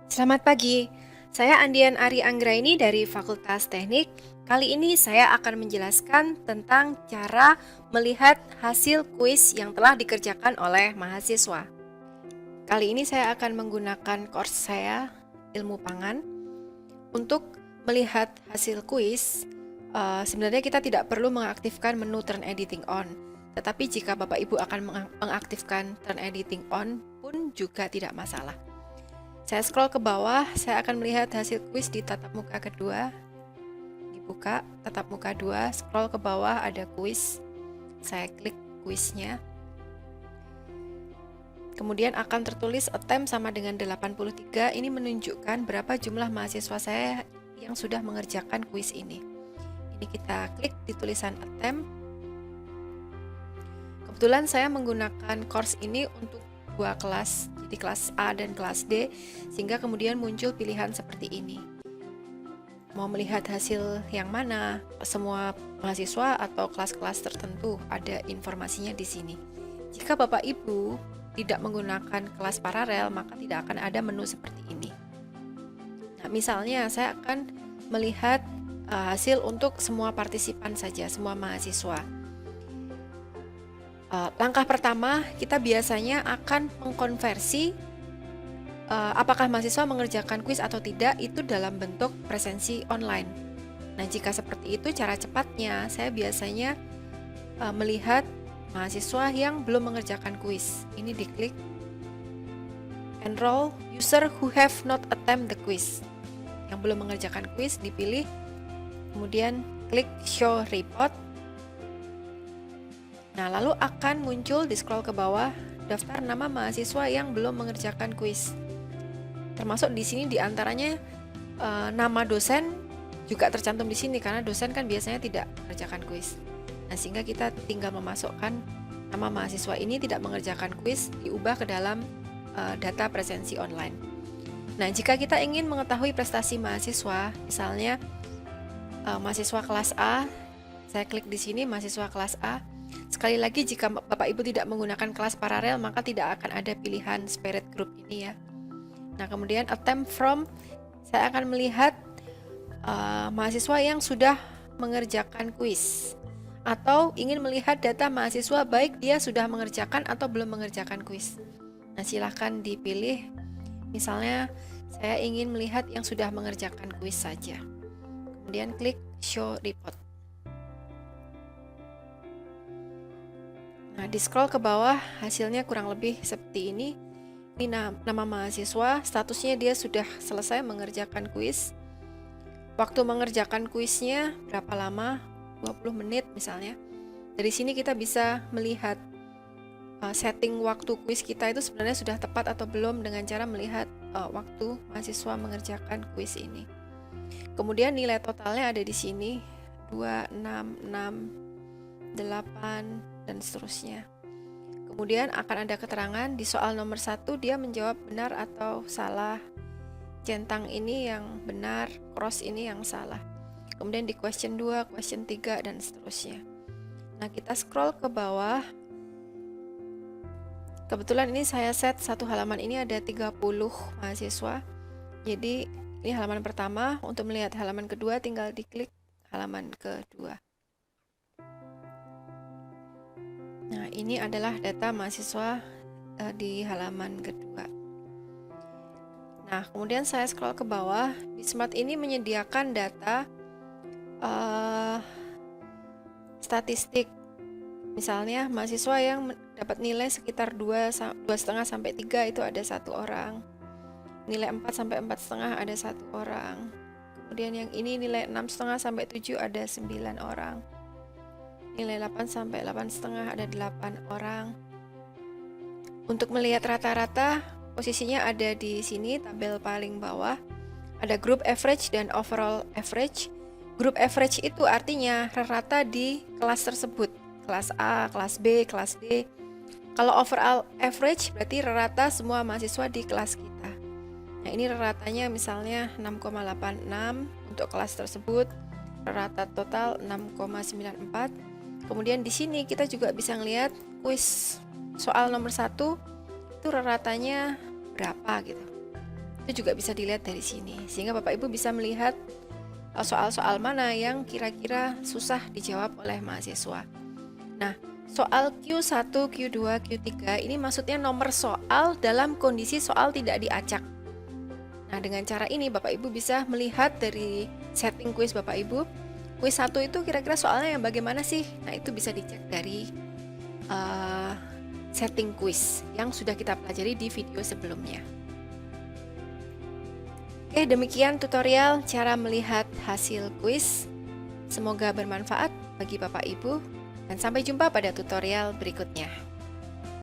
Selamat pagi, saya Andian Ari Anggraini dari Fakultas Teknik. Kali ini saya akan menjelaskan tentang cara melihat hasil kuis yang telah dikerjakan oleh mahasiswa. Kali ini saya akan menggunakan course saya, Ilmu Pangan. Untuk melihat hasil kuis, sebenarnya kita tidak perlu mengaktifkan menu Turn Editing On. Tetapi jika Bapak Ibu akan mengaktifkan Turn Editing On pun juga tidak masalah. Saya scroll ke bawah, saya akan melihat hasil kuis di tatap muka kedua. Dibuka, tatap muka 2, scroll ke bawah ada kuis. Saya klik kuisnya. Kemudian akan tertulis attempt sama dengan 83, ini menunjukkan berapa jumlah mahasiswa saya yang sudah mengerjakan kuis ini. Ini kita klik di tulisan attempt. Kebetulan saya menggunakan course ini untuk dua kelas, jadi kelas A dan kelas D, sehingga kemudian muncul pilihan seperti ini. Mau melihat hasil yang mana? Semua mahasiswa atau kelas-kelas tertentu ada informasinya di sini. Jika Bapak Ibu tidak menggunakan kelas paralel, maka tidak akan ada menu seperti ini. Nah, misalnya saya akan melihat hasil untuk semua partisipan saja, semua mahasiswa. Langkah pertama, kita biasanya akan mengkonversi apakah mahasiswa mengerjakan kuis atau tidak itu dalam bentuk presensi online. Nah, jika seperti itu cara cepatnya, saya biasanya melihat mahasiswa yang belum mengerjakan kuis. Ini diklik enroll user who have not attempt the quiz. Yang belum mengerjakan kuis dipilih, kemudian klik show report. Nah, lalu akan muncul di scroll ke bawah daftar nama mahasiswa yang belum mengerjakan kuis. Termasuk di sini diantaranya nama dosen juga tercantum di sini karena dosen kan biasanya tidak mengerjakan kuis. Nah, sehingga kita tinggal memasukkan nama mahasiswa ini tidak mengerjakan kuis, diubah ke dalam data presensi online. Nah, jika kita ingin mengetahui prestasi mahasiswa, misalnya mahasiswa kelas A, saya klik di sini mahasiswa kelas A. Sekali lagi, jika Bapak Ibu tidak menggunakan kelas paralel, maka tidak akan ada pilihan spirit group ini ya. Nah, kemudian attempt from, saya akan melihat mahasiswa yang sudah mengerjakan kuis, atau ingin melihat data mahasiswa baik dia sudah mengerjakan atau belum mengerjakan kuis. Nah, silahkan dipilih. Misalnya saya ingin melihat yang sudah mengerjakan kuis saja. Kemudian klik show report. Nah, di scroll ke bawah hasilnya kurang lebih seperti ini. Ini nama mahasiswa, statusnya dia sudah selesai mengerjakan kuis. Waktu mengerjakan kuisnya berapa lama? 20 menit misalnya. Dari sini kita bisa melihat setting waktu kuis kita itu sebenarnya sudah tepat atau belum dengan cara melihat waktu mahasiswa mengerjakan kuis ini. Kemudian nilai totalnya ada di sini 2, 6, 6, 8 dan seterusnya. Kemudian akan ada keterangan di soal nomor 1 dia menjawab benar atau salah. Centang ini yang benar, cross ini yang salah. Kemudian di question 2, question 3 dan seterusnya. Nah, kita scroll ke bawah. Kebetulan ini saya set satu halaman ini ada 30 mahasiswa. Jadi ini halaman pertama. Untuk melihat halaman kedua tinggal diklik halaman kedua. Nah, ini adalah data mahasiswa di halaman kedua. Nah, kemudian saya scroll ke bawah. Bismart ini menyediakan data statistik. Misalnya mahasiswa yang dapat nilai sekitar 2,5 sampai 3 itu ada 1 orang. Nilai 4 sampai 4,5 ada 1 orang. Kemudian yang ini nilai 6,5 sampai 7 ada 9 orang. Nilai 8 sampai 8,5 ada 8 orang. Untuk melihat rata-rata, posisinya ada di sini tabel paling bawah. Ada group average dan overall average. Group average itu artinya rata di kelas tersebut. Kelas A, kelas B, kelas D. Kalau overall average berarti rata semua mahasiswa di kelas kita. Nah, ini ratanya misalnya 6,86 untuk kelas tersebut. Rata total 6,94. Kemudian di sini kita juga bisa ngelihat kuis soal nomor 1 itu ratanya berapa gitu. Itu juga bisa dilihat dari sini, sehingga Bapak Ibu bisa melihat soal-soal mana yang kira-kira susah dijawab oleh mahasiswa. Nah, soal Q1, Q2, Q3 ini maksudnya nomor soal dalam kondisi soal tidak diacak. Nah, dengan cara ini Bapak Ibu bisa melihat dari setting kuis Bapak Ibu. Kuis 1 itu kira-kira soalnya yang bagaimana sih? Nah, itu bisa dicek dari setting kuis yang sudah kita pelajari di video sebelumnya. Oke, demikian tutorial cara melihat hasil kuis. Semoga bermanfaat bagi Bapak Ibu, dan sampai jumpa pada tutorial berikutnya.